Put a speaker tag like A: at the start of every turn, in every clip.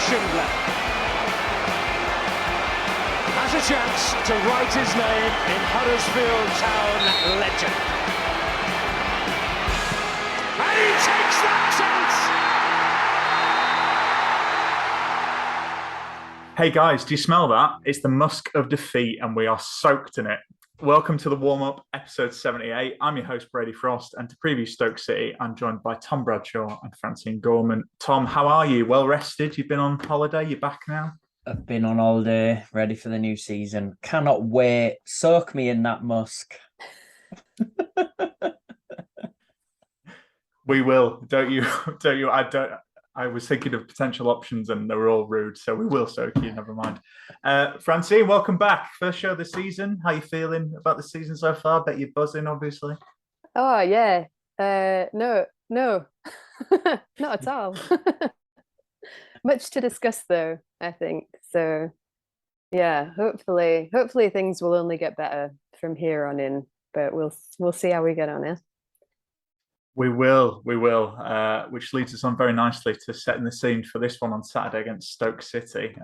A: Schindler has a chance to write his name in Huddersfield Town legend. And he takes that chance!
B: Hey guys, do you smell that? It's the musk of defeat and we are soaked in it. Welcome to the warm-up, episode 78. I'm your host, Brady Frost, and to preview Stoke City, I'm joined by Tom Bradshaw and Francine Gorman. Tom, how are you? Well rested? You've been on holiday? You're back now?
C: I've been on holiday, ready for the new season. Cannot wait. Soak me in that musk.
B: We will. Don't you? I was thinking of potential options and they were all rude, so we will soak you, never mind. Francine, welcome back. First show of the season. How you feeling about the season so far? Bet you're buzzing, obviously.
D: Oh, yeah. No, not at all. Much to discuss, though, I think. So, yeah, hopefully things will only get better from here on in, but we'll see how we get on it.
B: We will, which leads us on very nicely to setting the scene for this one on Saturday against Stoke City.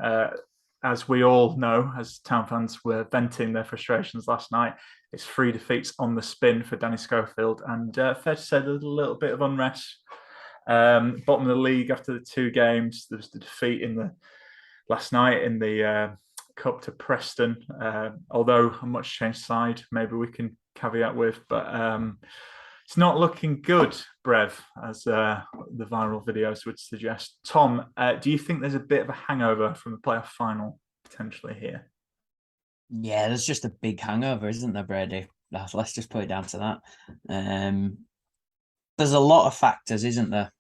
B: As we all know, as town fans were venting their frustrations last night, it's 3 defeats on the spin for Danny Schofield, and fair to say there's a little bit of unrest. Bottom of the league after the 2 games. There was the defeat last night in the Cup to Preston, although a much changed side, maybe we can caveat with, but it's not looking good, Brev, as the viral videos would suggest. Tom, do you think there's a bit of a hangover from the playoff final potentially here?
C: Yeah, there's just a big hangover, isn't there, Brady? Let's just put it down to that. There's a lot of factors, isn't there?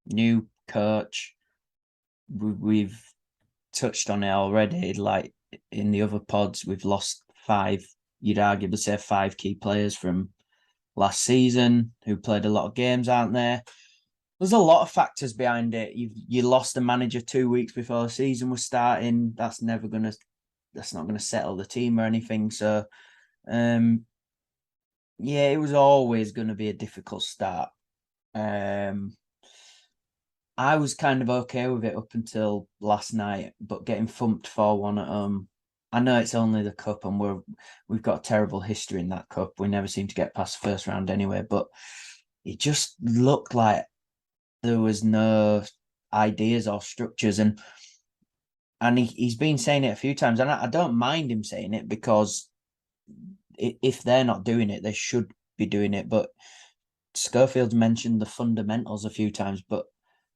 C: New coach. We've touched on it already. Like in the other pods, we've lost 5, you'd arguably say 5 key players from last season who played a lot of games, aren't there? There's a lot of factors behind it. You lost a manager 2 weeks before the season was starting. That's not gonna settle the team or anything. So yeah, it was always gonna be a difficult start. I was kind of okay with it up until last night, but getting thumped 4-1 at home. I know it's only the cup, and we've got a terrible history in that cup. We never seem to get past the first round anyway. But it just looked like there was no ideas or structures, and he's been saying it a few times, and I don't mind him saying it because if they're not doing it, they should be doing it. But Schofield's mentioned the fundamentals a few times, but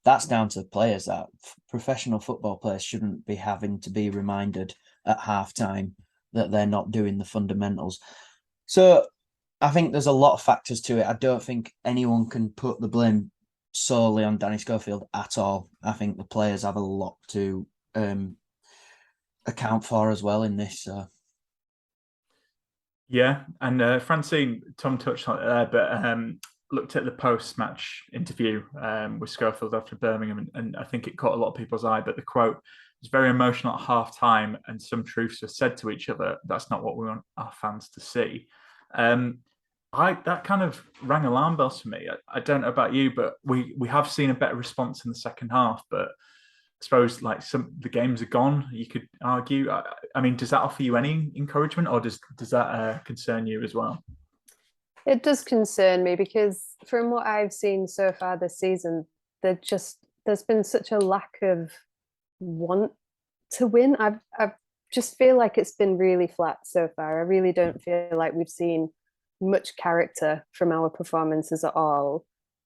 C: that's down to the players. That professional football players shouldn't be having to be reminded at halftime that they're not doing the fundamentals. So I think there's a lot of factors to it. I don't think anyone can put the blame solely on Danny Schofield at all. I think the players have a lot to account for as well in this.
B: Yeah, and Francine, Tom touched on it there, but looked at the post-match interview with Schofield after Birmingham, and I think it caught a lot of people's eye, but the quote was very emotional at half-time, and some truths were said to each other. That's not what we want our fans to see. That kind of rang alarm bells for me. I don't know about you, but we have seen a better response in the second half, but I suppose like the games are gone, you could argue. I mean, does that offer you any encouragement, or does that concern you as well?
D: It does concern me because from what I've seen so far this season, there's been such a lack of want to win. I just feel like it's been really flat so far. I really don't feel like we've seen much character from our performances at all.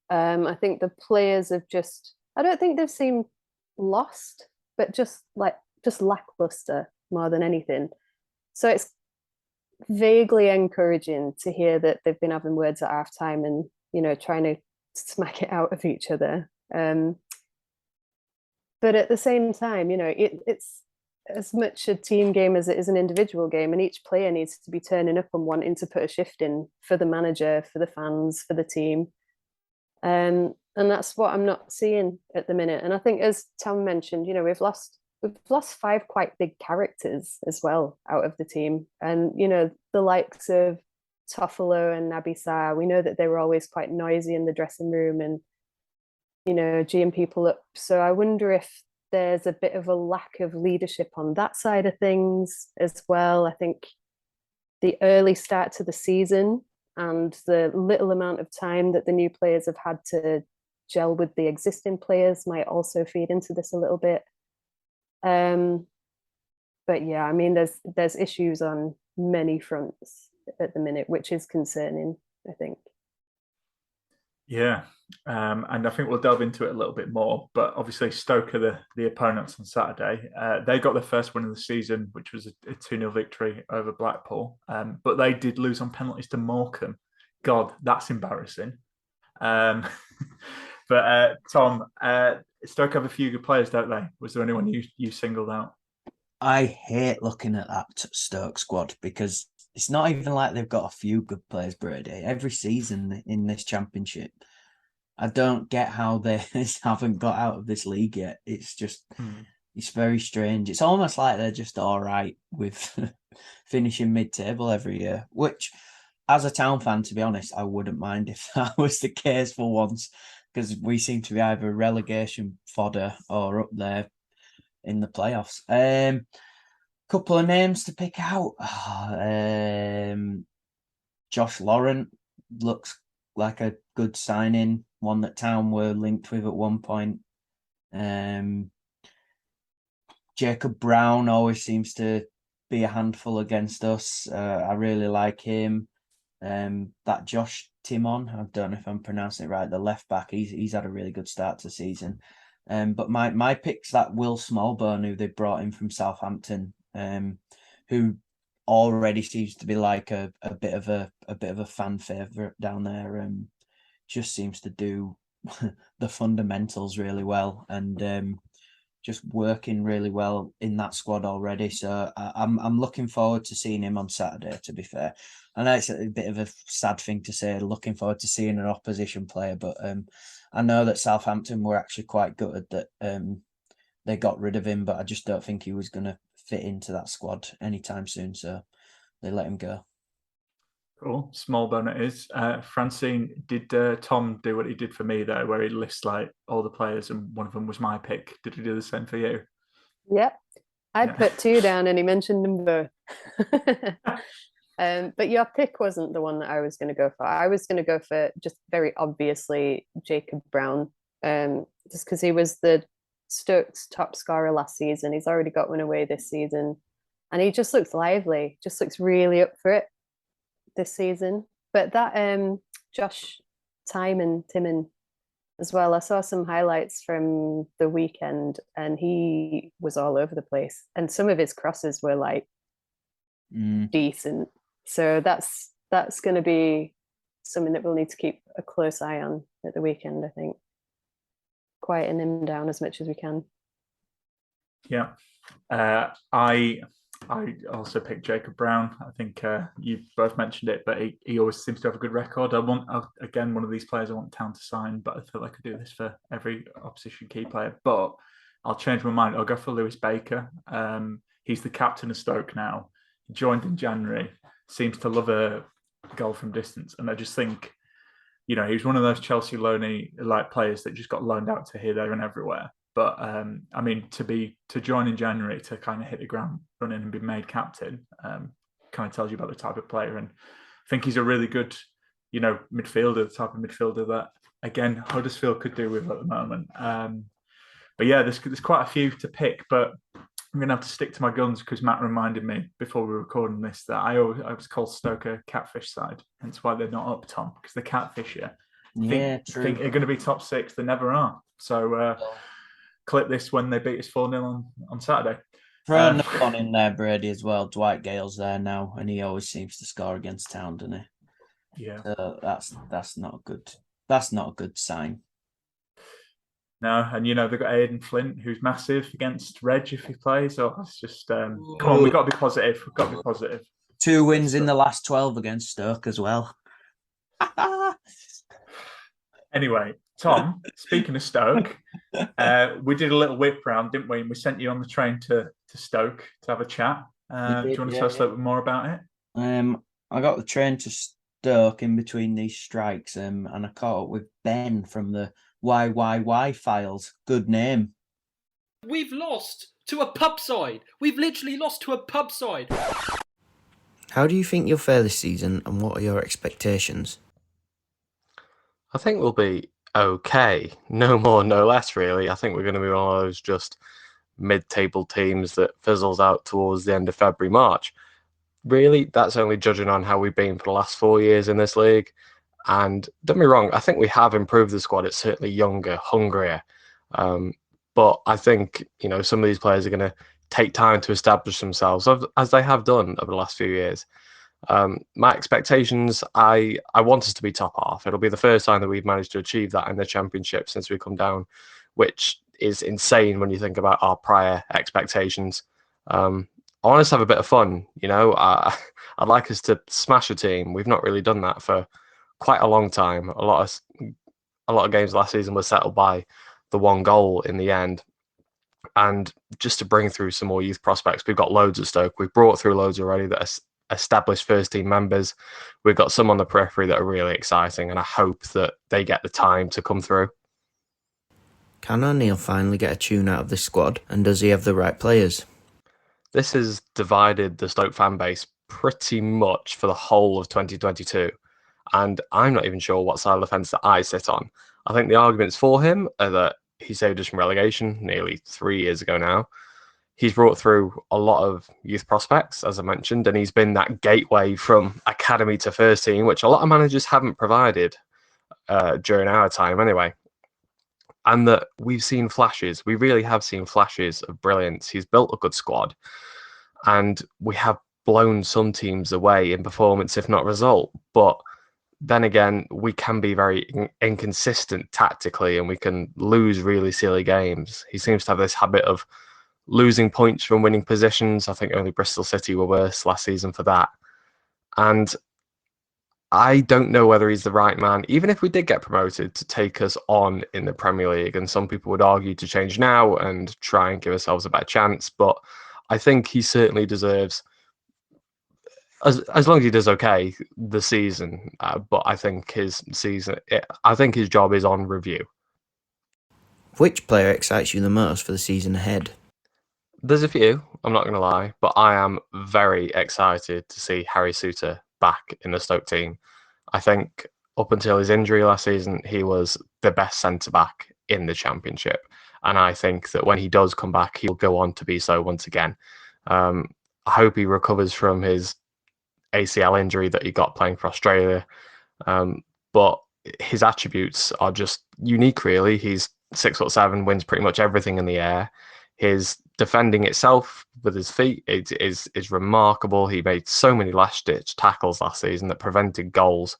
D: I think the players have I don't think they've seemed lost, but just lackluster more than anything. So it's vaguely encouraging to hear that they've been having words at halftime and, trying to smack it out of each other. But at the same time, it's as much a team game as it is an individual game, and each player needs to be turning up and wanting to put a shift in for the manager, for the fans, for the team. And that's what I'm not seeing at the minute. And I think, as Tom mentioned, we've lost 5 quite big characters as well out of the team. And, the likes of Toffolo and Naby Sarr, we know that they were always quite noisy in the dressing room and, geeing people up. So I wonder if there's a bit of a lack of leadership on that side of things as well. I think the early start to the season and the little amount of time that the new players have had to gel with the existing players might also feed into this a little bit. But yeah, I mean, there's issues on many fronts at the minute, which is concerning, I think.
B: Yeah, and I think we'll delve into it a little bit more. But obviously, Stoke are the opponents on Saturday. They got their first win of the season, which was a 2-0 victory over Blackpool. But they did lose on penalties to Morecambe. God, that's embarrassing. But Tom, Stoke have a few good players, don't they? Was there anyone you singled out?
C: I hate looking at that Stoke squad because it's not even like they've got a few good players, Brady. Every season in this championship, I don't get how they haven't got out of this league yet. It's just, it's very strange. It's almost like they're just all right with finishing mid-table every year, which, as a Town fan, to be honest, I wouldn't mind if that was the case for once, because we seem to be either relegation fodder or up there in the playoffs. Couple of names to pick out. Josh Laurent looks like a good signing, one that Town were linked with at one point. Jacob Brown always seems to be a handful against us. I really like him. That Josh Timon, I don't know if I'm pronouncing it right, the left back, he's had a really good start to the season. But my pick's that Will Smallbone, who they brought in from Southampton, who already seems to be like a bit of a fan favourite down there. Just seems to do the fundamentals really well and just working really well in that squad already. So I'm looking forward to seeing him on Saturday, to be fair. I know it's a bit of a sad thing to say, looking forward to seeing an opposition player, but I know that Southampton were actually quite gutted that they got rid of him, but I just don't think he was going to fit into that squad anytime soon, so they let him go.
B: Cool. Smallbone it is. Francine, did Tom do what he did for me there, where he lists like all the players and one of them was my pick? Did he do the same for you?
D: Yep. I'd put two down and he mentioned them both. But your pick wasn't the one that I was going to go for. I was going to go for just very obviously Jacob Brown, just because he was the Stoke's top scorer last season. He's already got one away this season. And he just looks lively, just looks really up for it this season. But that Josh Timon as well, I saw some highlights from the weekend and he was all over the place. And some of his crosses were like decent. So that's going to be something that we'll need to keep a close eye on at the weekend, I think. Quieten him down as much as we can.
B: Yeah. I also picked Jacob Brown. I think you both mentioned it, but he always seems to have a good record. I want, again, one of these players I want Town to sign, but I feel like I could do this for every opposition key player. But I'll change my mind. I'll go for Lewis Baker. He's the captain of Stoke now. He joined in January. Seems to love a goal from distance. And I just think, he was one of those Chelsea loanee like players that just got loaned out to here, there, and everywhere. But I mean, to join in January to kind of hit the ground running and be made captain, kind of tells you about the type of player. And I think he's a really good, midfielder, the type of midfielder that, again, Huddersfield could do with at the moment. But yeah, there's quite a few to pick, but I'm going to have to stick to my guns because Matt reminded me before we were recording this that I was called Stoke a catfish side. Hence why they're not up, Tom, because they're catfish here.
C: True.
B: Think they're going to be top six. They never are. So clip this when they beat us 4-0 on Saturday.
C: Throw another one in there, Brady, as well. Dwight Gale's there now, and he always seems to score against Town, doesn't he?
B: Yeah.
C: So that's not good. That's not a good sign.
B: No, and they've got Aidan Flint, who's massive against Reg if he plays. So it's just come on, we've got to be positive. We've got to be positive.
C: 2 wins in the last 12 against Stoke as well.
B: Anyway, Tom, speaking of Stoke, we did a little whip round, didn't we? And we sent you on the train to Stoke to have a chat. Do you want to tell us a little bit more about it?
C: I got the train to Stoke in between these strikes, and I caught up with Ben from the YYY files. Good name.
E: We've lost to a pub side. We've literally lost to a pub side.
F: How do you think you'll fare this season, and what are your expectations?
G: I think we'll be okay. No more, no less, really. I think we're going to be one of those just mid-table teams that fizzles out towards the end of February, March. Really, that's only judging on how we've been for the last 4 years in this league. And don't get me wrong, I think we have improved the squad. It's certainly younger, hungrier. But I think, some of these players are going to take time to establish themselves, as they have done over the last few years. My expectations, I want us to be top half. It'll be the first time that we've managed to achieve that in the Championship since we come down, which is insane when you think about our prior expectations. I want us to have a bit of fun, I'd like us to smash a team. We've not really done that for quite a long time. A lot of games last season were settled by the one goal in the end. And just to bring through some more youth prospects, we've got loads at Stoke. We've brought through loads already that are established first team members. We've got some on the periphery that are really exciting, and I hope that they get the time to come through.
F: Can O'Neill finally get a tune out of this squad, and does he have the right players?
G: This has divided the Stoke fan base pretty much for the whole of 2022, and I'm not even sure what side of the fence that I sit on. I think the arguments for him are that he saved us from relegation nearly 3 years ago now. He's brought through a lot of youth prospects, as I mentioned, and he's been that gateway from academy to first team, which a lot of managers haven't provided during our time anyway. And that we've seen flashes. We really have seen flashes of brilliance. He's built a good squad, and we have blown some teams away in performance, if not result. But then again, we can be very inconsistent tactically, and we can lose really silly games. He seems to have this habit of losing points from winning positions. I think only Bristol City were worse last season for that. And I don't know whether he's the right man, even if we did get promoted, to take us on in the Premier League. And some people would argue to change now and try and give ourselves a better chance. But I think he certainly deserves, as long as he does okay, the season. But I think his job is on review.
F: Which player excites you the most for the season ahead?
G: There's a few, I'm not going to lie, but I am very excited to see Harry Souttar back in the Stoke team. I think up until his injury last season, he was the best centre-back in the Championship. And I think that when he does come back, he'll go on to be so once again. I hope he recovers from his ACL injury that he got playing for Australia. But his attributes are just unique, really. He's 6'7", wins pretty much everything in the air. His defending itself with his feet is remarkable. He made so many last-ditch tackles last season that prevented goals.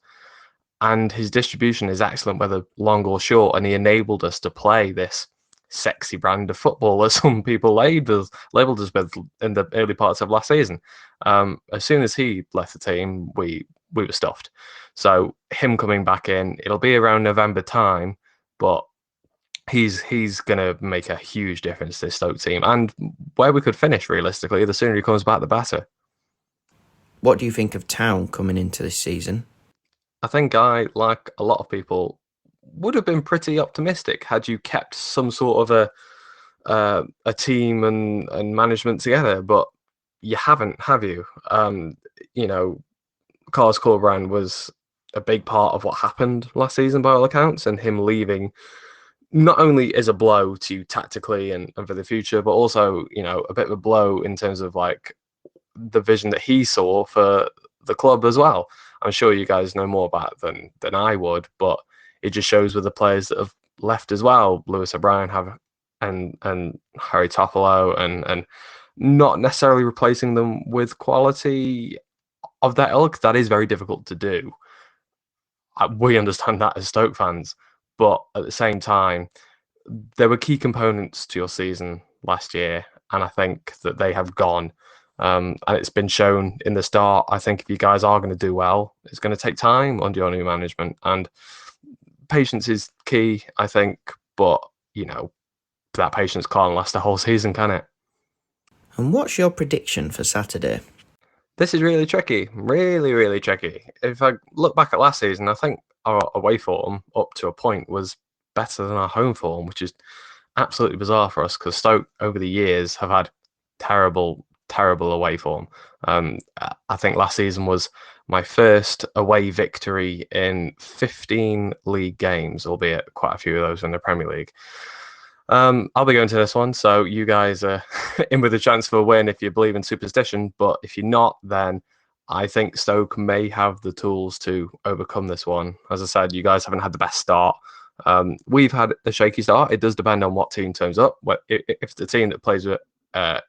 G: And his distribution is excellent, whether long or short, and he enabled us to play this sexy brand of football that some people labelled us with in the early parts of last season. As soon as he left the team, we were stuffed. So him coming back in, it'll be around November time, but he's going to make a huge difference to this Stoke team. And where we could finish, realistically, the sooner he comes back, the better.
F: What do you think of Town coming into this season?
G: I think I, like a lot of people, would have been pretty optimistic had you kept some sort of a team and management together, but you haven't, have you? Carlos Corberán was a big part of what happened last season by all accounts, and him leaving not only is a blow to you tactically and for the future, but also, a bit of a blow in terms of like the vision that he saw for the club as well. I'm sure you guys know more about it than I would, but it just shows with the players that have left as well. Lewis O'Brien and Harry Toffolo and not necessarily replacing them with quality of that ilk. That is very difficult to do. We understand that as Stoke fans. But at the same time, there were key components to your season last year, and I think that they have gone. And it's been shown in the start. I think if you guys are going to do well, it's going to take time under your new management. And patience is key, I think. But, that patience can't last the whole season, can it?
F: And what's your prediction for Saturday?
G: This is really tricky. Really, really tricky. If I look back at last season, I think our away form up to a point was better than our home form, which is absolutely bizarre for us because Stoke over the years have had terrible, terrible away form. I think last season was my first away victory in 15 league games, albeit quite a few of those in the Premier League. I'll be going to this one, so you guys are in with a chance for a win if you believe in superstition, but if you're not, then I think Stoke may have the tools to overcome this one. As I said, you guys haven't had the best start. We've had a shaky start. It does depend on what team turns up. If the team that plays with that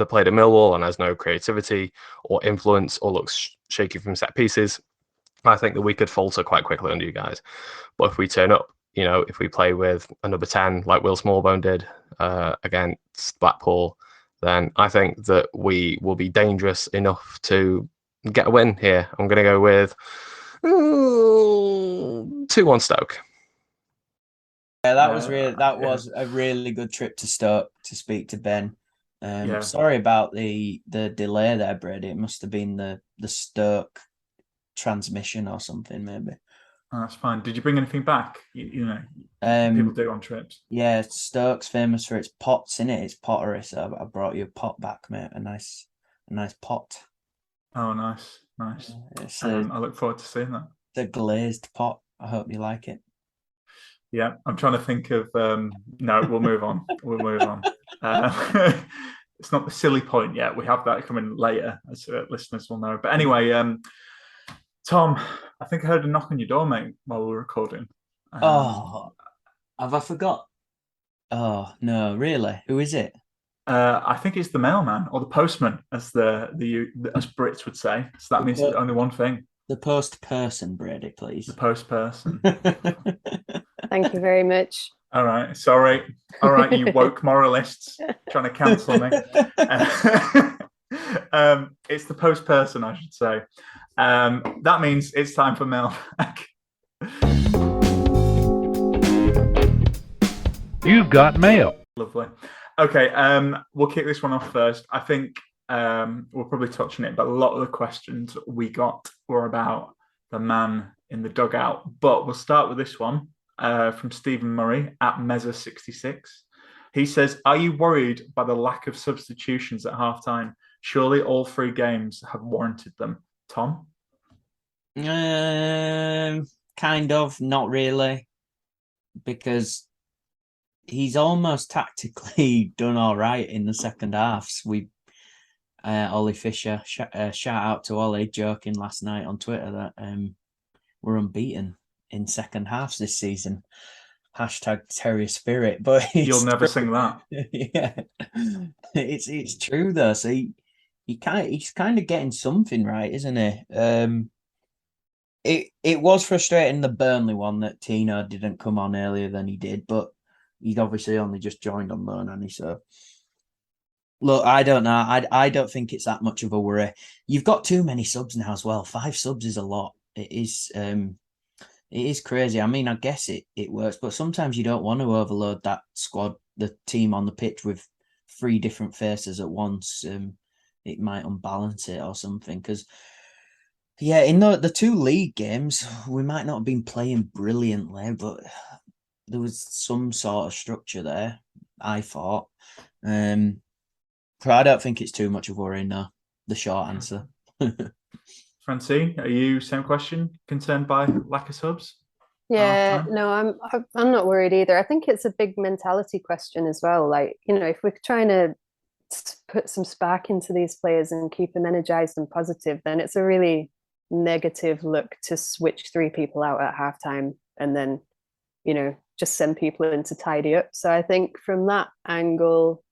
G: played at Millwall and has no creativity or influence or looks shaky from set pieces, I think that we could falter quite quickly under you guys. But if we turn up, if we play with a number 10 like Will Smallbone did against Blackpool, then I think that we will be dangerous enough to get a win here. I'm going to go with 2-1 Stoke.
C: Yeah, that was a really good trip to Stoke to speak to Ben. Sorry about the delay there, Brady. It must have been the Stoke transmission or something, maybe.
B: Oh, that's fine. Did you bring anything back? People do on trips.
C: Yeah, Stoke's famous for its pots, in it. It's pottery, so I brought you a pot back, mate. A nice pot.
B: Oh, nice. I look forward to seeing that.
C: The glazed pot. I hope you like it.
B: Yeah, I'm trying to think of. No, we'll move on. It's not the silly point yet. We have that coming later, as listeners will know. But anyway, Tom, I think I heard a knock on your door, mate, while we were recording.
C: Have I forgot? Oh no, really? Who is it?
B: I think it's the mailman or the postman, as as Brits would say. So that means it's only one thing.
C: The post person, Brady, please.
B: The post person.
D: Thank you very much.
B: All right, sorry. All right, you woke moralists trying to cancel me. It's the post person, I should say. That means it's time for mailbag.
A: You've got mail.
B: Lovely. Okay, we'll kick this one off first. I think we'll probably touch on it, but a lot of the questions we got were about the man in the dugout. But we'll start with this one from Stephen Murray at Mezza66. He says, are you worried by the lack of substitutions at halftime? Surely all 3 games have warranted them. Tom?
C: Kind of, not really. Because he's almost tactically done all right in the second halves. Ollie Fisher, shout out to Ollie, joking last night on Twitter that we're unbeaten in second halves this season. #Terrier spirit, but
B: you'll never sing that.
C: Yeah, it's true though. So he's kind of getting something right, isn't he? It was frustrating, the Burnley one, that Tino didn't come on earlier than he did, but he'd obviously only just joined on loan, hadn't he? So look, I don't know. I don't think it's that much of a worry. You've got too many subs now as well. 5 subs is a lot. It is crazy. I mean, I guess it works, but sometimes you don't want to overload that squad, the team on the pitch, with 3 different faces at once. It might unbalance it or something. Because, yeah, in the 2 league games, we might not have been playing brilliantly, but there was some sort of structure there, I thought. But I don't think it's too much of a worry, no. The short answer.
B: Francine, are you, same question, concerned by lack of subs?
D: Yeah, no, I'm not worried either. I think it's a big mentality question as well. Like, if we're trying to put some spark into these players and keep them energized and positive, then it's a really negative look to switch 3 people out at halftime and then, just send people in to tidy up. So I think from that angle,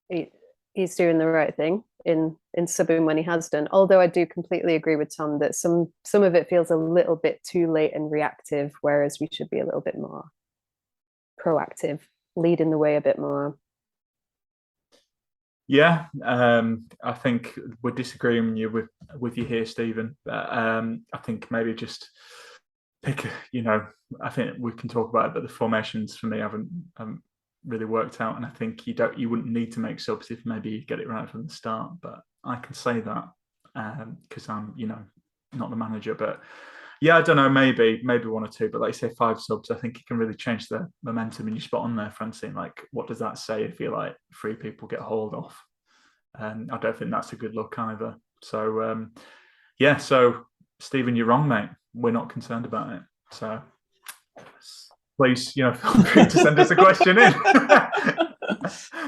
D: he's doing the right thing in subbing when he has done. Although I do completely agree with Tom that some of it feels a little bit too late and reactive, whereas we should be a little bit more proactive, leading the way a bit more.
B: Yeah, I think we're disagreeing with you here, Stephen. I think maybe just pick, I think we can talk about it, but the formations for me haven't really worked out, and I think you wouldn't need to make subs if maybe you get it right from the start. But I can say that because I'm not the manager. But Yeah, I don't know, maybe 1 or 2, but like you say, 5 subs, I think it can really change the momentum. And you spot on there, Francine. Like, what does that say if you like 3 people get hauled off? And I don't think that's a good look either. So yeah, so Stephen, you're wrong, mate. We're not concerned about it. So please, feel free to send us a question in.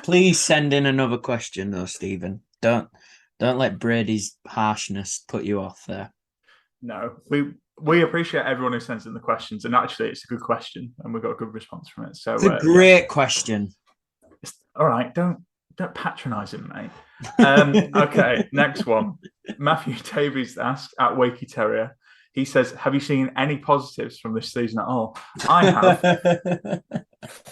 C: Please send in another question, though, Stephen. Don't let Brady's harshness put you off there.
B: No, we appreciate everyone who sends in the questions, and actually, it's a good question, and we got a good response from it. So
C: it's a great question.
B: All right, don't patronise him, mate. Okay, next one. Matthew Davies asks at Wakey Terrier. He says, "Have you seen any positives from this season at all?" I have.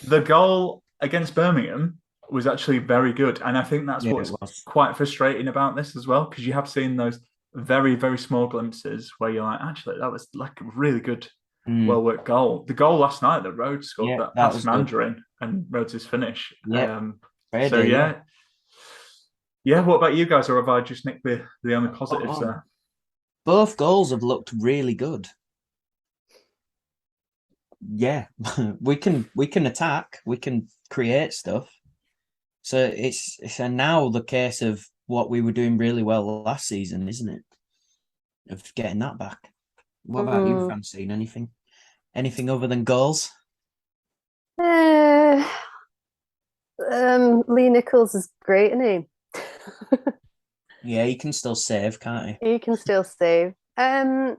B: The goal against Birmingham was actually very good, and I think that's what's quite frustrating about this as well, because you have seen those very, very small glimpses where you're like, actually, that was like a really good, well-worked goal. The goal last night that Rhodes scored, that pass from Andrew and Rhodes' finish.
C: Yeah.
B: So yeah. What about you guys, or have I just nicked the only positives there?
C: Both goals have looked really good. Yeah, we can attack, we can create stuff. So it's now the case of what we were doing really well last season, isn't it? Of getting that back. What about you, Francine? Anything other than goals?
D: Lee Nichols is great, isn't he?
C: Yeah, he can still save, can't he?
D: He can still save. I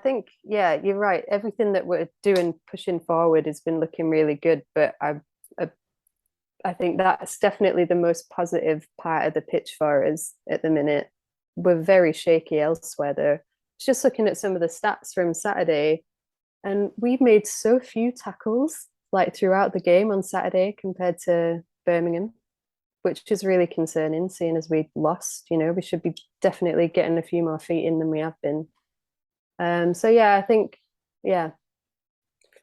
D: think you're right. Everything that we're doing, pushing forward, has been looking really good. But I think that's definitely the most positive part of the pitch for us at the minute. We're very shaky elsewhere, though. Just looking at some of the stats from Saturday, and we've made so few tackles like throughout the game on Saturday compared to Birmingham, which is really concerning, seeing as we lost. We should be definitely getting a few more feet in than we have been. So yeah, I think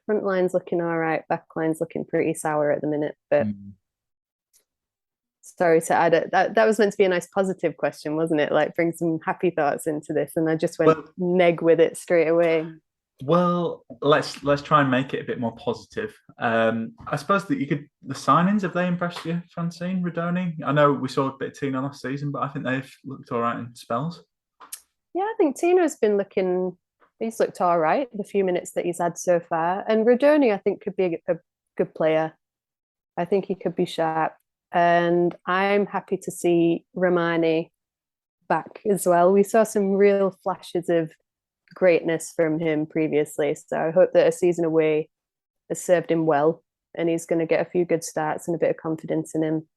D: front line's looking all right, back line's looking pretty sour at the minute. But sorry to add it. That was meant to be a nice positive question, wasn't it? Like bring some happy thoughts into this, and I just went neg with it straight away.
B: Well, let's try and make it a bit more positive. I suppose that the signings, have they impressed you, Francine, Rodoni? I know we saw a bit of Tino last season, but I think they've looked all right in spells. Yeah,
D: I think Tino's been looking. He's looked all right the few minutes that he's had so far, and Rodoni I think could be a good player. I think he could be sharp, and I'm happy to see Romani back as well. We saw some real flashes of greatness from him previously, so I hope that a season away has served him well, and he's going to get a few good starts and a bit of confidence in him,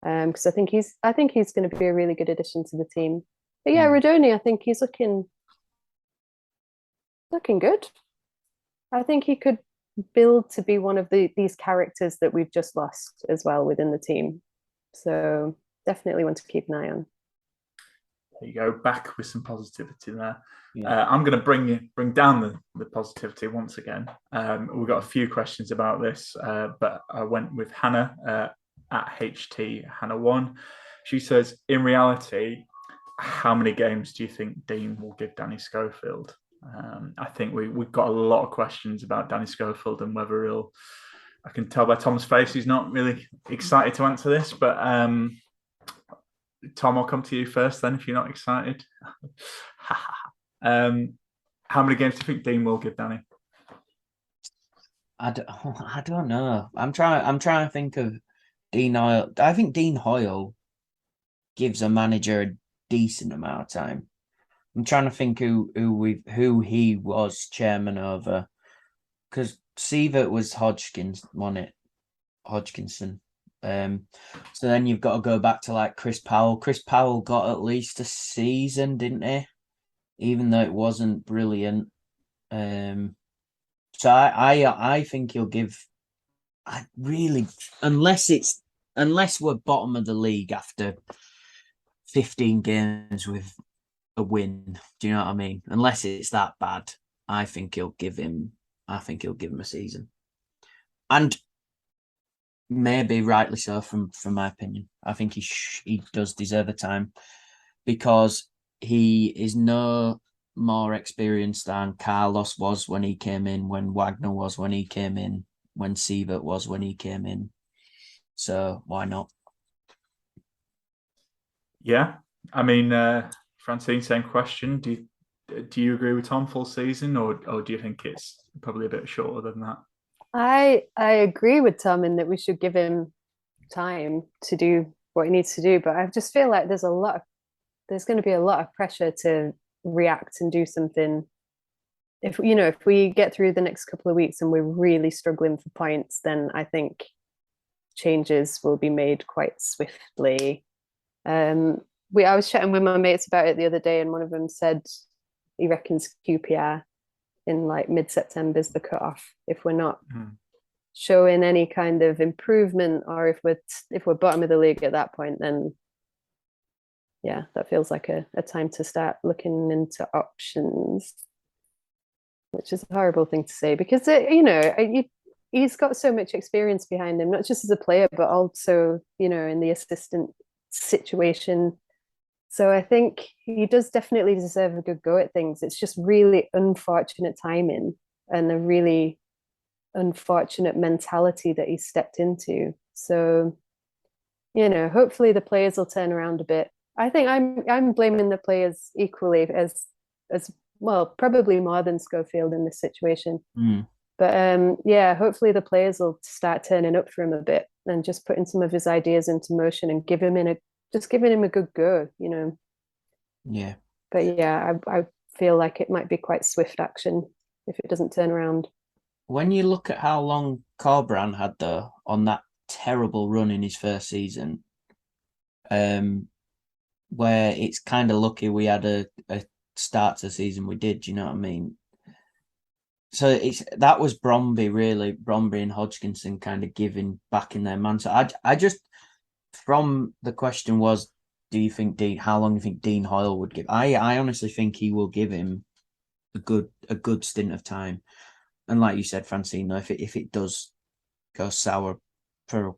D: because I think he's going to be a really good addition to the team. But yeah, Rodoni, I think he's looking good. I think he could build to be one of these characters that we've just lost as well within the team. So definitely want to keep an eye on.
B: There you go, back with some positivity there. Yeah. I'm going to bring down the positivity once again. We've got a few questions about this, but I went with Hannah at HT Hannah1. She says, in reality, how many games do you think Dean will give Danny Schofield? I think we've got a lot of questions about Danny Schofield and whether he'll. I can tell by Tom's face he's not really excited to answer this, but Tom, I'll come to you first then if you're not excited. How many games do you think Dean will give Danny?
C: I don't know. I'm trying to think of Dean Hoyle. I think Dean Hoyle gives a manager a decent amount of time. I'm trying to think who he was chairman over, because Sievert was Hodgkinson. So then you've got to go back to like Chris Powell. Chris Powell got at least a season, didn't he? Even though it wasn't brilliant. So I think he'll give. Unless we're bottom of the league after 15 games with a win. Do you know what I mean? Unless it's that bad, I think he'll give him a season. And maybe rightly so from my opinion. I think he does deserve a time, because he is no more experienced than Carlos was when he came in, when Wagner was when he came in, when Sievert was when he came in. So why not?
B: Yeah, I mean, Francine, same question. Do you agree with Tom full season, or do you think it's probably a bit shorter than that?
D: I agree with Tom in that we should give him time to do what he needs to do, but I just feel like there's going to be a lot of pressure to react and do something. If we get through the next couple of weeks and we're really struggling for points, then I think changes will be made quite swiftly. I was chatting with my mates about it the other day, and one of them said he reckons QPR in like mid-September is the cutoff. If we're not showing any kind of improvement, or if we're bottom of the league at that point, then yeah, that feels like a time to start looking into options, which is a horrible thing to say because he's got so much experience behind him, not just as a player, but also, in the assistant situation. So I think he does definitely deserve a good go at things. It's just really unfortunate timing and a really unfortunate mentality that he stepped into. So, hopefully the players will turn around a bit. I think I'm blaming the players equally as well, probably more than Schofield in this situation. But yeah, hopefully the players will start turning up for him a bit and just putting some of his ideas into motion and giving him a good go,
C: Yeah.
D: But yeah, I feel like it might be quite swift action if it doesn't turn around.
C: When you look at how long Corberan had though on that terrible run in his first season, where it's kind of lucky we had a start to the season we did, do you know what I mean? So that was Bromby and Hodgkinson kind of giving back in their man. So I just, from the question was, how long do you think Dean Hoyle would give? I honestly think he will give him a good stint of time. And like you said, Francine, if it does go sour for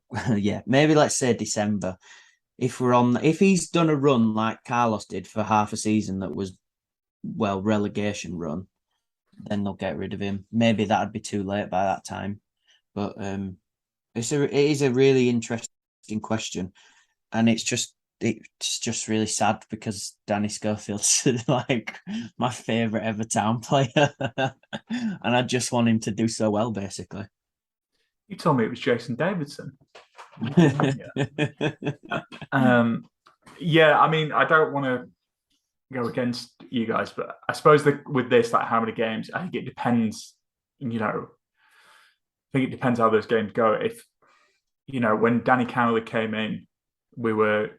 C: maybe let's say December. If he's done a run like Carlos did for half a season that was relegation run, then they'll get rid of him. Maybe that'd be too late by that time. But it is a really interesting question, and it's just really sad because Danny Schofield's like my favourite ever town player, and I just want him to do so well. Basically,
B: You told me it was Jason Davidson. Yeah, I mean, I don't want to go against you guys, but I suppose that with this, like how many games, I think it depends. I think it depends how those games go. If when Danny Cowley came in, we were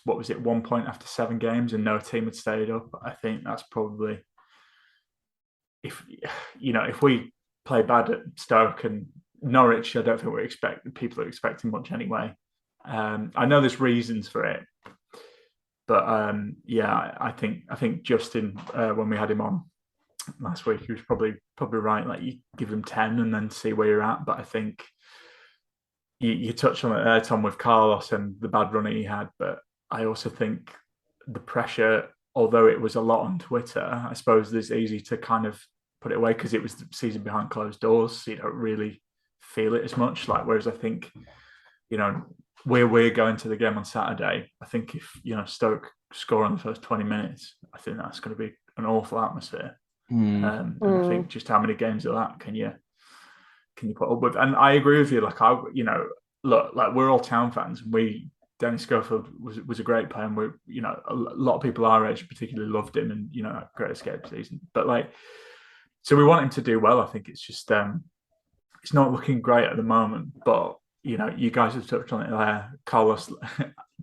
B: what was it, 1 point after 7 games, and no team had stayed up. I think that's probably if we play bad at Stoke and Norwich, I don't think people are expecting much anyway. I know there's reasons for it, but yeah, I think Justin, when we had him on last week, he was probably right. Like, you give him 10 and then see where you're at. But I think you touched on it there, Tom, with Carlos and the bad run he had. But I also think the pressure, although it was a lot on Twitter, I suppose it's easy to kind of put it away because it was the season behind closed doors. So you don't really feel it as much. Whereas I think, we're going to the game on Saturday. I think if Stoke score in the first 20 minutes, I think that's going to be an awful atmosphere. And I think just how many games of that can you put up with? And I agree with you. We're all town fans. Dennis Schofield was a great player, and a lot of people our age particularly loved him, and Great Escape season. But so we want him to do well. I think it's just it's not looking great at the moment, but you guys have touched on it there. Carlos,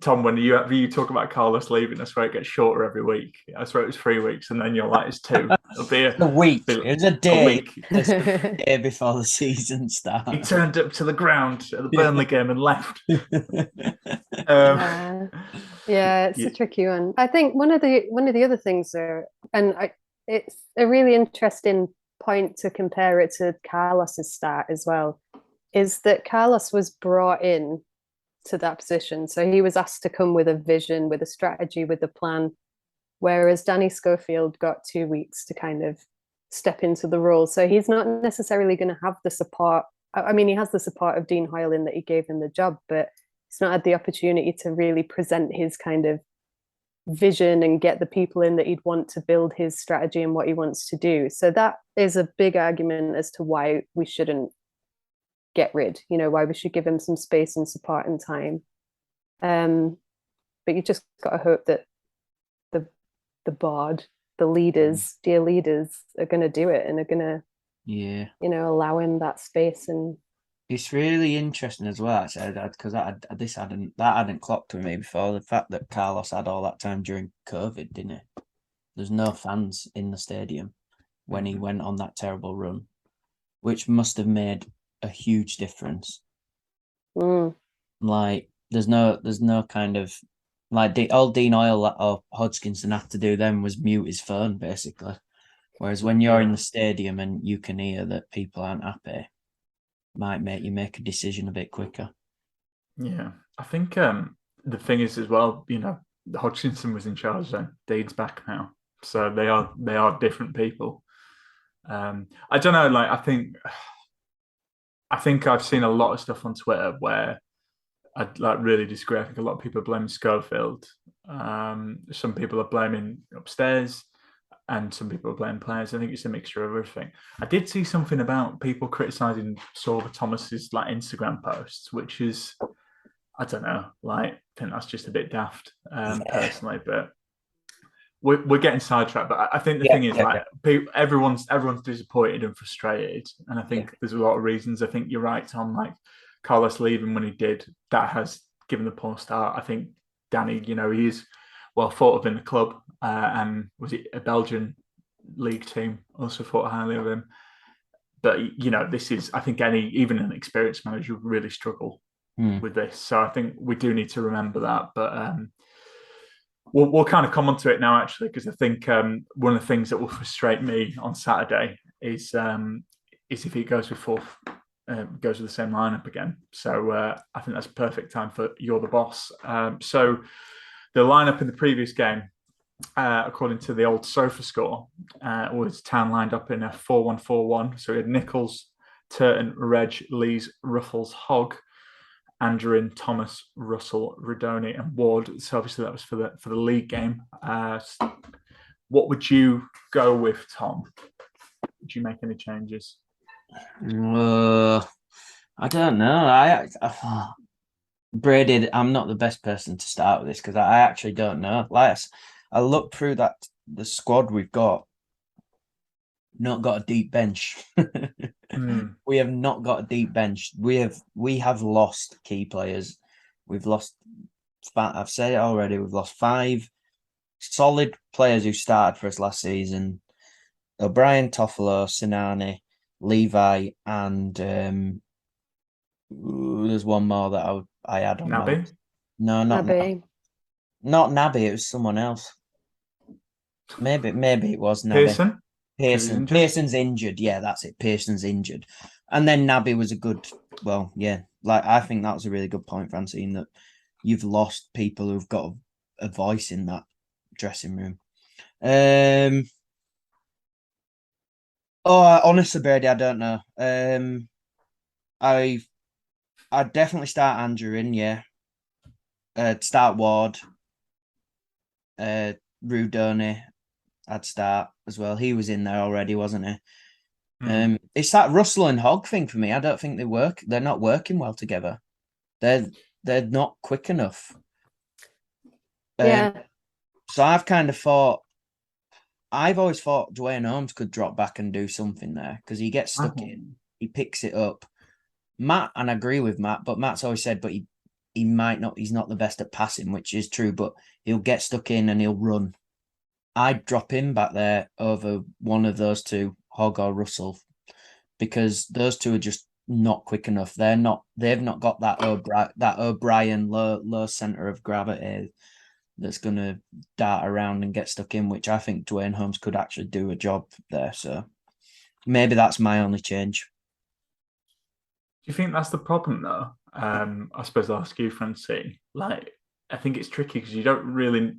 B: Tom, when you talk about Carlos leaving, I swear it gets shorter every week. I swear it was 3 weeks, and then you're like, it's 2. It'll be
C: a week. It was a day.
B: A week.
C: A day before the season started.
B: He turned up to the ground at the Burnley game and left.
D: Yeah, it's a tricky one. I think one of the other things it's a really interesting point to compare it to Carlos's start as well, is that Carlos was brought in to that position. So he was asked to come with a vision, with a strategy, with a plan. whereas Danny Schofield got 2 weeks to kind of step into the role. So he's not necessarily going to have the support. I mean, he has the support of Dean Hoyle in that he gave him the job, but he's not had the opportunity to really present his kind of vision and get the people in that he'd want to build his strategy and what he wants to do. So that is a big argument as to why we shouldn't get rid, why we should give him some space and support and time. But you just got to hope that the board, the leaders, dear leaders, are going to do it and are going to, allow him that space. And
C: it's really interesting as well, actually, because that hadn't clocked with me before. The fact that Carlos had all that time during COVID, didn't it? There's no fans in the stadium when he went on that terrible run, which must have made a huge difference. Like, there's no kind of like all Dean Hoyle or Hodgkinson had to do then was mute his phone, basically. Whereas when you're in the stadium and you can hear that people aren't happy, might make you make a decision a bit quicker.
B: Yeah, I think the thing is as well, Hodgkinson was in charge then. Dean's back now, so they are different people. I don't know. Like, I think I've seen a lot of stuff on Twitter where I really disagree. I think a lot of people are blaming Schofield. Some people are blaming upstairs, and some people are blaming players. I think it's a mixture of everything. I did see something about people criticising Sorba Thomas's Instagram posts, which is, I don't know. I think that's just a bit daft, personally. But we're getting sidetracked. But I think the thing is, everyone's disappointed and frustrated, and I think there's a lot of reasons. I think you're right, Tom. Carlos leaving when he did, that has given the poor start. I think Danny, he is well thought of in the club, and was it a Belgian league team also thought highly of him. But this is, I think, even an experienced manager would really struggle with this. So I think we do need to remember that. But we'll kind of come onto it now, actually, because I think one of the things that will frustrate me on Saturday is if he goes with goes with the same lineup again. So I think that's a perfect time for You're the Boss. So the lineup in the previous game, according to the old sofa score, was Town lined up in a 4-1-4-1. So we had Nichols, Turton, Reg, Lees, Ruffles, Hogg, Andrew, Thomas, Russell, Redoni, and Ward. So obviously that was for the league game. What would you go with, Tom? Would you make any changes?
C: I don't know. Brady, I'm not the best person to start with this because I actually don't know. I looked through the squad we've got. Not got a deep bench. We have not got a deep bench. We have lost key players. We've lost. I've said it already. We've lost 5 solid players who started for us last season: O'Brien, Toffolo, Sinani, Levi, and there's one more that I had on.
B: Naby?
C: No, not
D: Naby.
C: Not Naby. It was someone else. Maybe it was Naby. Pearson's injured. Yeah, that's it. Pearson's injured, and then Naby was a good. Well, yeah. I think that was a really good point, Francine, that you've lost people who've got a voice in that dressing room. Honestly, Brady, I don't know. I'd definitely start Andrew in, yeah. Start Ward. Rudoni, I'd start as well. He was in there already, wasn't he? It's that Russell and Hogg thing for me. I don't think they work. They're not working well together. They're not quick enough.
D: Yeah.
C: So I've always thought Dwayne Holmes could drop back and do something there because he gets stuck in. He picks it up. Matt, and I agree with Matt, but Matt's always said, but he might not. He's not the best at passing, which is true. But he'll get stuck in and he'll run. I'd drop him back there over one of those two, Hogg or Russell, because those two are just not quick enough. They've not got that O'Brien low center of gravity that's going to dart around and get stuck in, which I think Dwayne Holmes could actually do a job there. So maybe that's my only change.
B: Do you think that's the problem, though? I suppose I'll ask you, Francine. I think it's tricky because you don't really.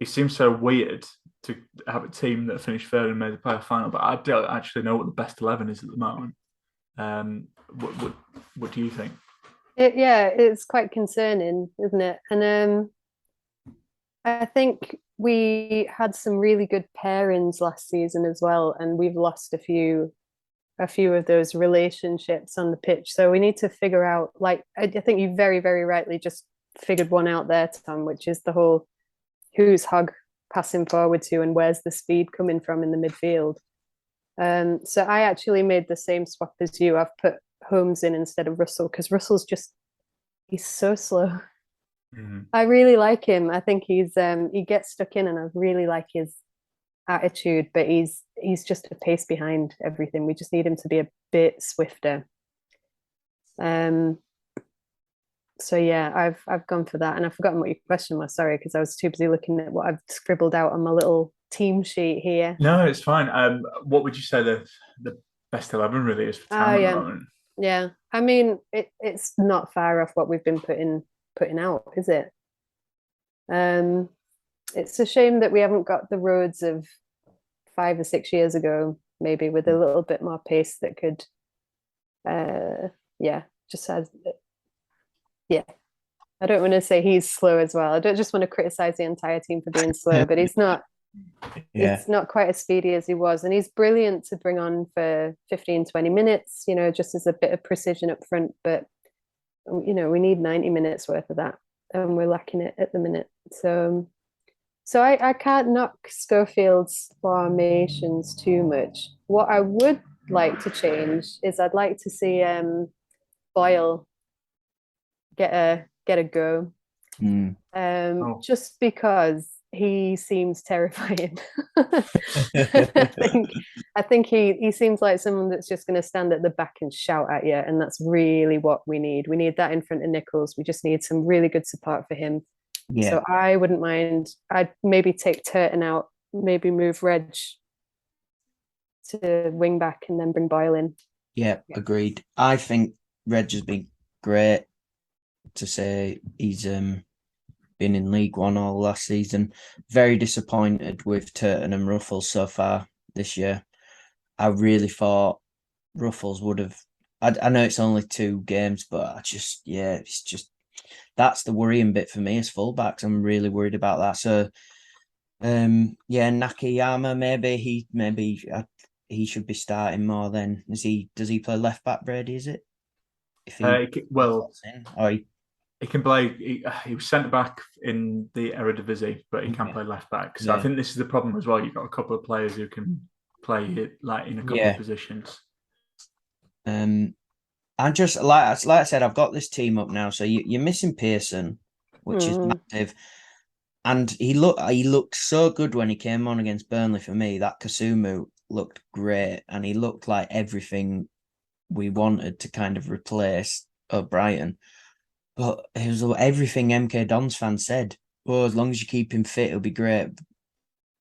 B: it seems so weird to have a team that finished third and made the playoff final, but I don't actually know what the best 11 is at the moment. What do you think?
D: It's quite concerning, isn't it? And I think we had some really good pairings last season as well, and we've lost a few of those relationships on the pitch. So we need to figure out, like, I think you very, very rightly just figured one out there, Tom, which is the whole who's Hogg passing forward to and where's the speed coming from in the midfield. So I actually made the same swap as you. I've put Holmes in instead of Russell because he's so slow.
B: Mm-hmm.
D: I really like him. I think he gets stuck in, and I really like his attitude, but he's just a pace behind everything. We just need him to be a bit swifter. So yeah, I've gone for that, and I've forgotten what your question was. Sorry, because I was too busy looking at what I've scribbled out on my little team sheet here.
B: No, it's fine. What would you say the best 11 really is for Town at the moment?
D: Yeah, I mean it's not far off what we've been putting out, is it? It's a shame that we haven't got the roads of 5 or 6 years ago, maybe with a little bit more pace that could, just has, yeah. I don't want to say he's slow as well. I don't just want to criticize the entire team for being slow, but he's not.
C: Yeah.
D: It's not quite as speedy as he was, and he's brilliant to bring on for 15-20 minutes, just as a bit of precision up front, but we need 90 minutes worth of that, and we're lacking it at the minute. So I can't knock Schofield's formations too much. What I would like to change is I'd like to see Boyle get a go. Just because he seems terrifying. I think he seems like someone that's just going to stand at the back and shout at you, and that's really what we need. We need that in front of Nichols. We just need some really good support for him.
C: Yeah.
D: So I wouldn't mind. I'd maybe take Turton out, maybe move Reg to wing back, and then bring Boyle in.
C: Yeah, agreed. I think Reg has been great. To say he's been in League One all last season. Very disappointed with Turton and Ruffles so far this year. I really thought Ruffles would have. I know it's only 2 games, but it's just that's the worrying bit for me as fullbacks. I'm really worried about that. So, Nakayama maybe he should be starting more. Then does he play left back? Brady, is it? If
B: he can play. He was centre back in the Eredivisie, but he can play left back. So I think this is the problem as well. You've got a couple of players who can play it like in a couple of positions.
C: I just like I said, I've got this team up now. So you're missing Pearson, which is massive, and he looked so good when he came on against Burnley. For me, that Kasumu looked great, and he looked like everything we wanted to kind of replace O'Brien. But it was everything MK Dons fans said. Well, as long as you keep him fit, it'll be great.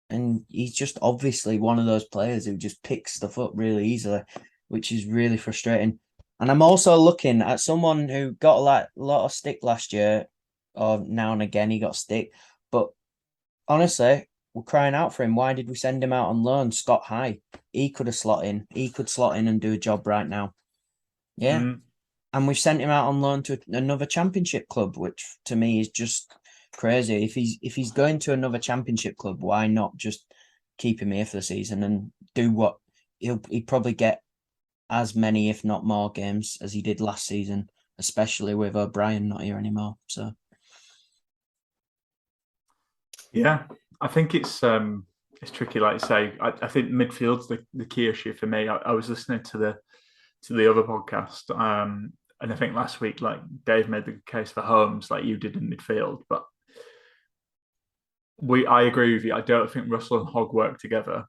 C: And he's just obviously one of those players who just picks stuff up really easily, which is really frustrating. And I'm also looking at someone who got a lot of stick last year, or now and again he got stick. But honestly, we're crying out for him. Why did we send him out on loan? Scott High. He could have slot in. He could slot in and do a job right now. Yeah. And we've sent him out on loan to another championship club, which to me is just crazy. If he's going to another championship club, why not just keep him here for the season and do what he'd probably get as many, if not more, games as he did last season, especially with O'Brien not here anymore. So yeah,
B: I think it's tricky. Like you say, I think midfield's the key issue for me. I was listening to the other podcast, and I think last week, like Dave made the case for Holmes, like you did in midfield. But I agree with you. I don't think Russell and Hogg work together.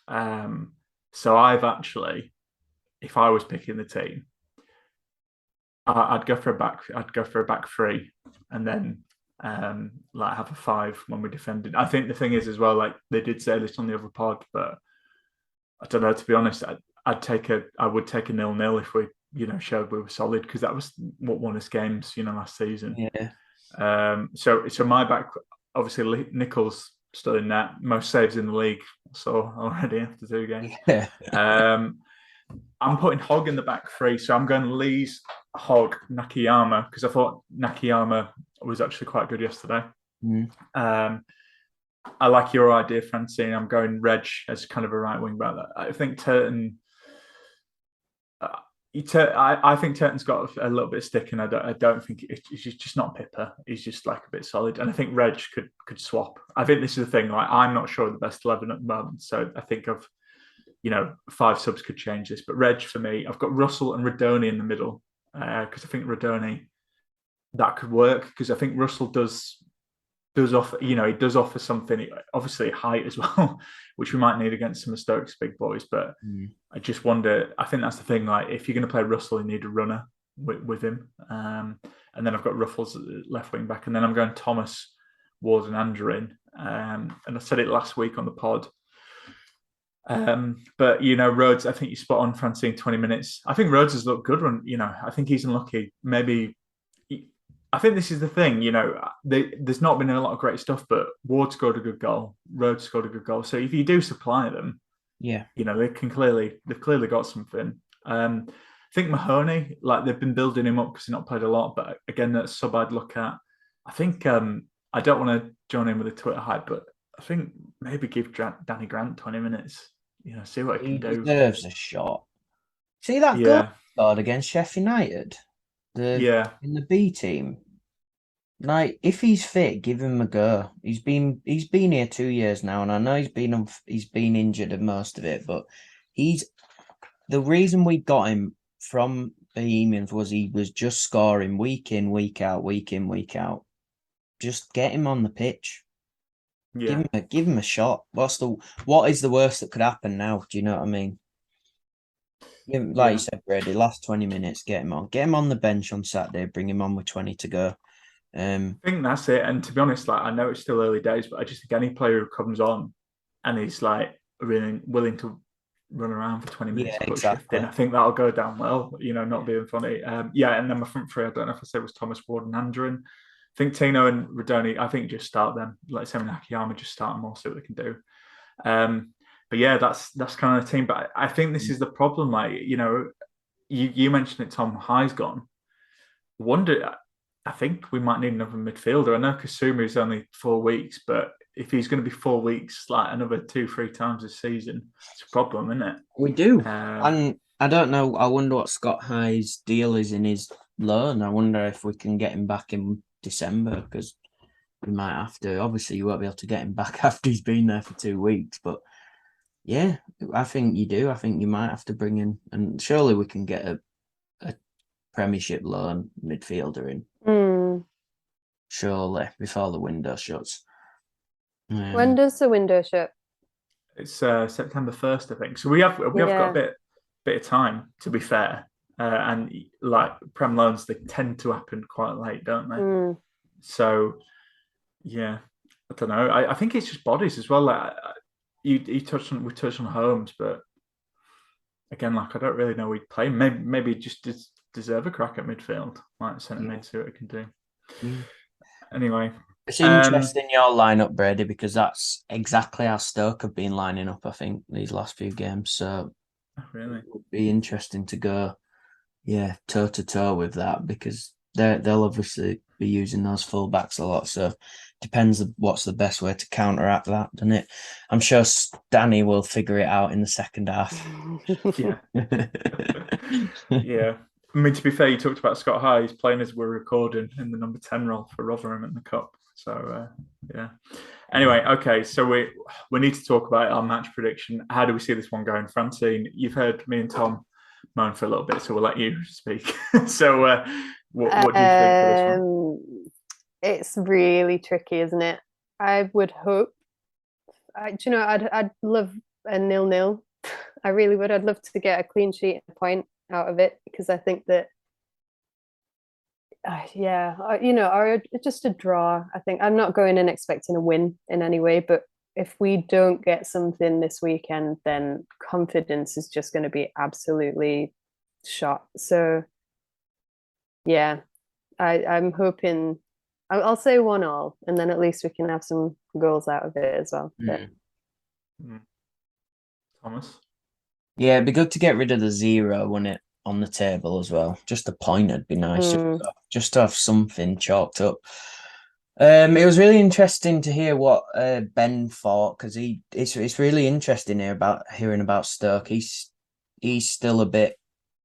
B: So I've actually, if I was picking the team, I'd go for a back. I'd go for a back 3, and then have a 5 when we're defending. I think the thing is as well, like they did say this on the other pod, but I don't know. To be honest, I would take a 0-0 if we, showed we were solid, because that was what won us games, last season.
C: Yeah.
B: So my back, obviously Nichols still in net. Most saves in the league, so already after 2 games.
C: Yeah.
B: I'm putting Hogg in the back three, so I'm going Lees, Hogg, Nakayama, because I thought Nakayama was actually quite good yesterday. I like your idea, Francine. I'm going Reg as kind of a right wing back. I think Turton. I think Turton's got a little bit of stick, and I don't think he's just not Pippa. He's just like a bit solid, and I think Reg could swap. I think this is the thing. Like, I'm not sure of the best 11 at the moment, so I think 5 subs could change this. But Reg for me, I've got Russell and Radoni in the middle because I think Radoni that could work because I think Russell does offer, he does offer something, obviously height as well, which we might need against some of Stoke's big boys. But I just wonder, I think that's the thing, like if you're going to play Russell, you need a runner with him. And then I've got Ruffles left wing back, and then I'm going Thomas, Ward and Andrew in. And I said it last week on the pod. But Rhodes, I think you spot on, Francine, 20 minutes. I think Rhodes has looked good when, I think he's unlucky. Maybe I think this is the thing, there's not been a lot of great stuff, but Ward scored a good goal, Rhodes scored a good goal. So if you do supply them, they've clearly got something. I think Mahoney, like they've been building him up because he's not played a lot, but again, that's sub I'd look at. I think I don't want to join in with a Twitter hype, but I think maybe give Danny Grant 20 minutes, see what he can do.
C: He deserves a shot. See that goal scored against Sheffield United? In the B team. Like, if he's fit, give him a go. He's been here 2 years now, and I know he's been injured in most of it, but the reason we got him from Bohemians was he was just scoring week in, week out. Just get him on the pitch. Yeah. Give him a shot. What is the worst that could happen now? Do you know what I mean? Like you said, Brady, last 20 minutes, get him on. Get him on the bench on Saturday, bring him on with 20 to go.
B: I think that's it. And to be honest, like I know it's still early days, but I just think any player who comes on and he's like really willing to run around for 20 minutes, exactly. I think that'll go down well, not being funny. And then my front three, I don't know if I said was Thomas, Ward and Andrew. I think Tino and Radoni, I think just start them. Like Semi Nakayama, just start them all, see what they can do. But yeah, that's kind of the team. But I think this is the problem. Like, you mentioned it, Tom, High's gone. I think we might need another midfielder. I know Kasuma is only 4 weeks, but if he's going to be 4 weeks, like another 2-3 times this season, it's a problem, isn't it?
C: We do. And I don't know. I wonder what Scott High's deal is in his loan. I wonder if we can get him back in December, because we might have to. Obviously, you won't be able to get him back after he's been there for 2 weeks, but yeah, I think you do. I think you might have to bring in, and surely we can get a Premiership loan midfielder in. Surely, before the window shuts.
D: When does the window shut?
B: It's September 1st, I think. So we have got a bit of time, to be fair. And like Prem loans, they tend to happen quite late, don't they? So yeah, I don't know. I think it's just bodies as well. Like we touched on Holmes, but again, like I don't really know we'd play. Maybe just deserve a crack at midfield, like centre mid, see what it can do. Anyway,
C: it's interesting your lineup, Brady, because that's exactly how Stoke have been lining up, I think, these last few games. So
B: really,
C: it would be interesting to go, toe to toe with that, because they'll obviously be using those fullbacks a lot. So depends what's the best way to counteract that, doesn't it? I'm sure Danny will figure it out in the second half.
B: Yeah. I mean, to be fair, you talked about Scott High. He's playing as we're recording in the number 10 role for Rotherham in the Cup. So, yeah. Anyway, okay. So we need to talk about our match prediction. How do we see this one going? Francine, you've heard me and Tom moan for a little bit, so we'll let you speak. So what do you think for this one?
D: It's really tricky, isn't it? I would hope. I'd love a 0-0. I really would. I'd love to get a clean sheet and a point out of it, because I think that, or just a draw. I think I'm not going in expecting a win in any way, but if we don't get something this weekend, then confidence is just going to be absolutely shot. So, yeah, I'm hoping I'll say 1-1, and then at least we can have some goals out of it as well.
B: Thomas?
C: Yeah, it'd be good to get rid of the 0, wouldn't it, on the table as well? Just a point would be nice, just to have something chalked up. It was really interesting to hear what Ben thought, because it's really interesting hearing about Stoke. He's still a bit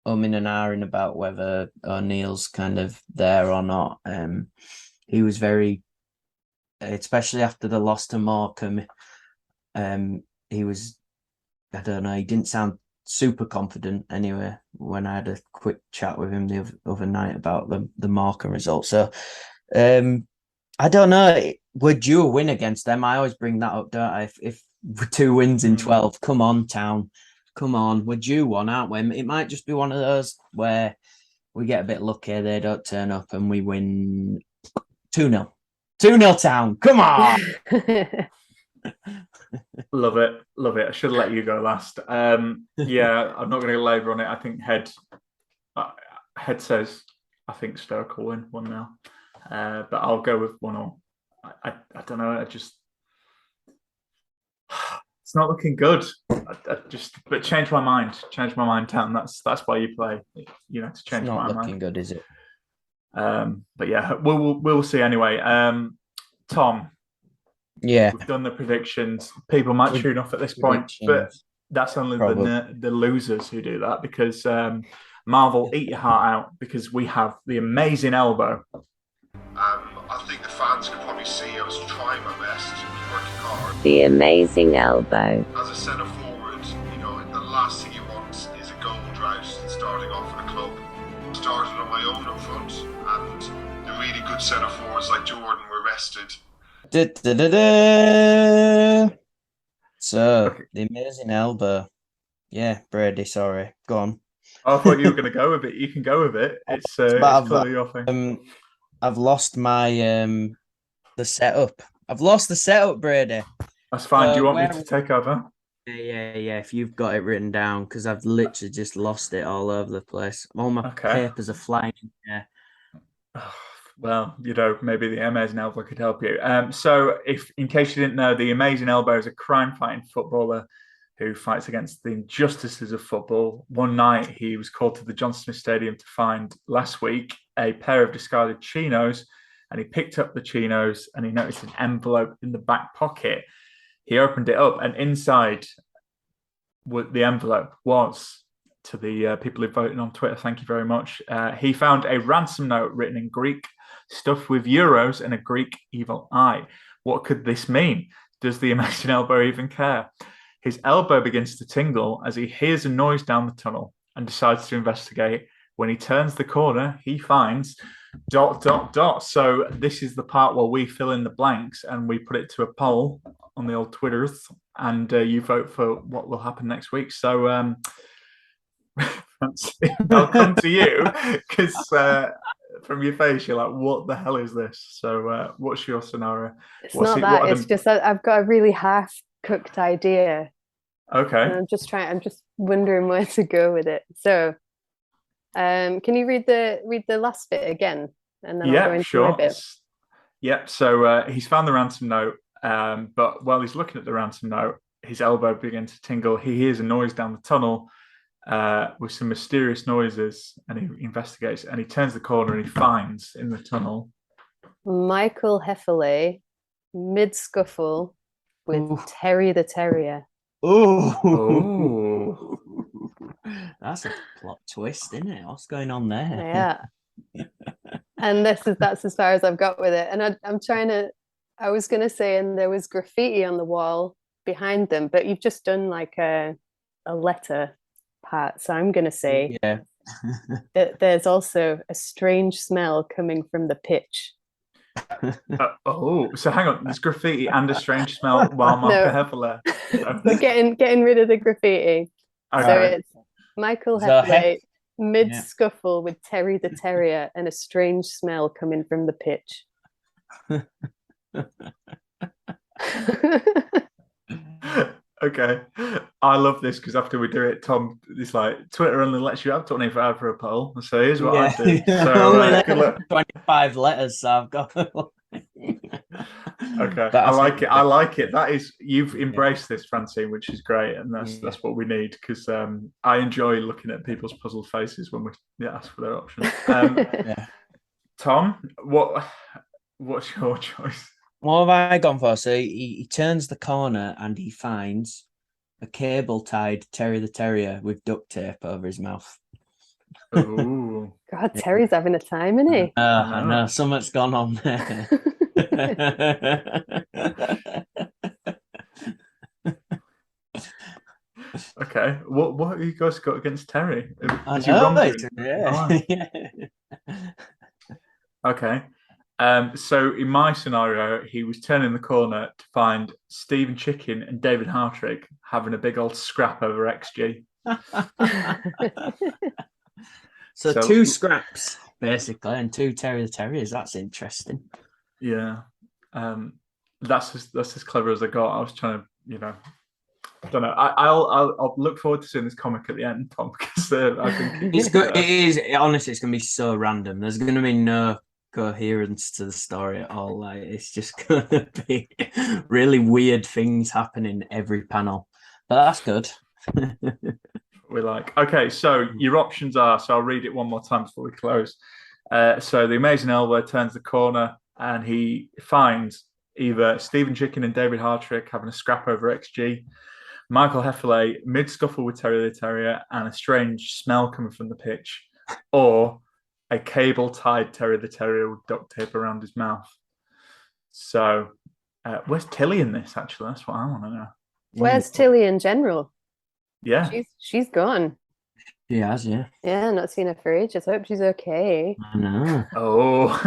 C: umming and ahhing about whether O'Neill's kind of there or not. He was very, especially after the loss to Morecambe, he was, I don't know, he didn't sound super confident anyway when I had a quick chat with him the other night about the Morecambe result. So I don't know, we're due a win against them. I always bring that up, don't I? If 2 wins in 12, come on, Town. Come on, we're due one, aren't we? It might just be one of those where we get a bit lucky, they don't turn up, and we win 2-0. 2-0 Town. Come on.
B: Love it. I should have let you go last. Yeah, I'm not going to labour on it. I think Head says I think Stoke will win 1-0, but I'll go with 1-0. I don't know. It's not looking good. But change my mind. Change my mind, Town. That's why you play. You know, to change my mind.
C: It's not looking good, is it?
B: But yeah, we'll see anyway. Tom.
C: Yeah,
B: we've done the predictions. People might tune off at this point, but that's only the losers who do that, because Marvel, eat your heart out, because we have the amazing elbow.
H: I think the fans can probably see I was trying my best, working hard.
I: The amazing elbow.
H: As a centre forward, you know, the last thing you want is a goal drought starting off in a club. Started on my own up front, and the really good centre forwards like Jordan were rested.
C: So the amazing elbow. Yeah, Brady, sorry. Go on.
B: I thought you were going to go with it. You can go with it. It's totally your thing.
C: I've lost my the setup. I've lost the setup, Brady.
B: That's fine. Do you want me to take over?
C: Yeah. If you've got it written down, because I've literally just lost it all over the place. All my papers are flying in the air.
B: Well, you know, maybe the amazing elbow could help you. So, in case you didn't know, the amazing elbow is a crime-fighting footballer who fights against the injustices of football. One night, he was called to the John Smith Stadium to find, last week, a pair of discarded chinos, and he picked up the chinos and he noticed an envelope in the back pocket. He opened it up, and inside the envelope was, to the people who voted on Twitter, thank you very much, he found a ransom note written in Greek, stuffed with euros and a Greek evil eye. What could this mean? Does the amazing elbow even care? His elbow begins to tingle as he hears a noise down the tunnel and decides to investigate. When he turns the corner, he finds ... So this is the part where we fill in the blanks and we put it to a poll on the old Twitters, and you vote for what will happen next week. So I'll come to you, because from your face you're like, what the hell is this? So what's your scenario?
D: It's just that I've got a really half-cooked idea.
B: Okay.
D: And I'm just wondering where to go with it. So can you read the last bit again? And then I'll go into my bit.
B: Yep. So he's found the ransom note, but while he's looking at the ransom note, his elbow begins to tingle. He hears a noise down the tunnel with some mysterious noises, and he investigates, and he turns the corner and he finds in the tunnel
D: Michael Hefele mid-scuffle with Terry the Terrier.
C: Oh, that's a plot twist, isn't it? What's going on there?
D: Yeah. And that's as far as I've got with it. And I was going to say, and there was graffiti on the wall behind them, but you've just done like a letter part. So I'm going to say that there's also a strange smell coming from the pitch.
B: So hang on, there's graffiti and a strange smell while Michael Hefele.
D: We're getting rid of the graffiti. Okay. So it's Michael Hefele mid-scuffle with Terry the Terrier and a strange smell coming from the pitch.
B: Okay, I love this, because after we do it, Tom is like, Twitter only lets you have 25 for a poll, so here's what I do. So,
C: only 25 letters, so I've got
B: Okay,
C: But
B: I like
C: think-
B: it. I like it. That is, you've embraced this, Francine, which is great, and that's what we need, because I enjoy looking at people's puzzled faces when we ask for their options.
C: Yeah.
B: Tom, what's your choice?
C: What have I gone for? So he turns the corner and he finds a cable-tied Terrier with duct tape over his mouth.
B: Ooh.
D: God, Terry's having a time, isn't he?
C: I know. Something's gone on there.
B: Okay, what have you guys got against Terry?
C: I
B: Is he
C: know,
B: wrong?
C: yeah.
B: Okay. So in my scenario, he was turning the corner to find Stephen Chicken and David Hartrick having a big old scrap over XG.
C: So 2 scraps, basically, and 2 Terriers. That's interesting.
B: Yeah. That's as clever as I got. I was trying to, I don't know. I'll look forward to seeing this comic at the end, Tom, because I think
C: It's good. It is, honestly, it's going to be so random. There's going to be no coherence to the story at all. Like, it's just going to be really weird things happening every panel. But that's good.
B: we like. Okay, so your options are, so I'll read it one more time before we close. So the Amazing Elbow turns the corner and he finds either Stephen Chicken and David Hartrick having a scrap over XG, Michael Hefferley mid-scuffle with Terry the Terrier and a strange smell coming from the pitch, or a cable-tied Terry the Terrier with duct tape around his mouth. So where's Tilly in this, actually? That's what I want to know.
D: Where's Tilly in general?
B: Yeah.
D: She's gone.
C: She has, yeah.
D: Yeah, not seen her for ages. I hope she's okay.
C: I know.
B: Oh.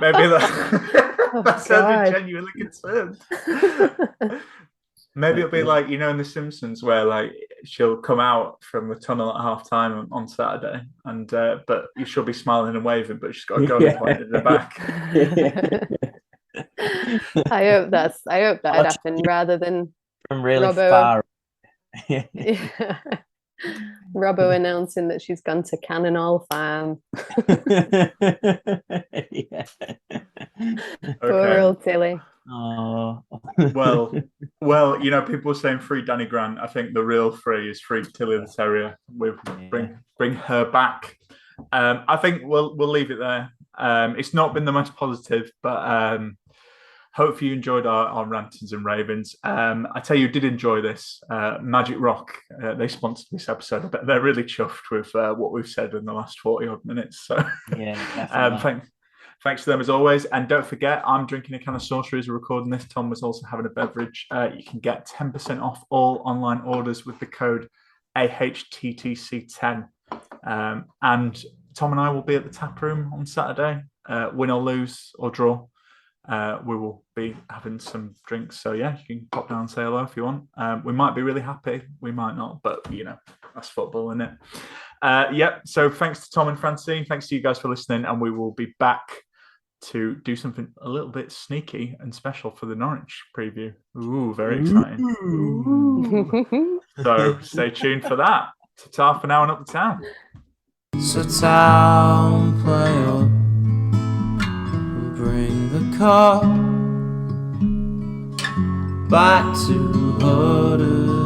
B: Maybe that sounded genuinely concerned. Maybe it'll be like, in The Simpsons, where like she'll come out from the tunnel at half time on Saturday, and but she'll be smiling and waving, but she's got a gun pointed in the back.
D: I hope that happened rather than
C: from really
D: Robbo.
C: far.
D: Yeah. Robbo announcing that she's gone to Cannonall Farm.
C: Yeah.
D: Poor old Tilly.
C: Oh.
B: Well, people were saying free Danny Grant. I think the real free is free Tilly the Terrier. We'll bring her back. I think we'll leave it there. It's not been the most positive, but hopefully you enjoyed our rantings and ravings. I tell you, did enjoy this. Magic Rock, they sponsored this episode. I bet they're really chuffed with what we've said in the last 40 odd minutes. So
C: yeah,
B: thanks to them as always. And don't forget, I'm drinking a can of Sorcery as we're recording this. Tom was also having a beverage. You can get 10% off all online orders with the code AHTTC10. And Tom and I will be at the tap room on Saturday, win or lose or draw. We will be having some drinks, so yeah, you can pop down and say hello if you want. We might be really happy, we might not, but that's football, isn't it? So thanks to Tom and Francine, thanks to you guys for listening, and we will be back to do something a little bit sneaky and special for the Norwich preview. Ooh, very exciting. Ooh. So stay tuned for that. Ta-ta for now and up the town.
F: So town play up, bring the car back to Huddersfield.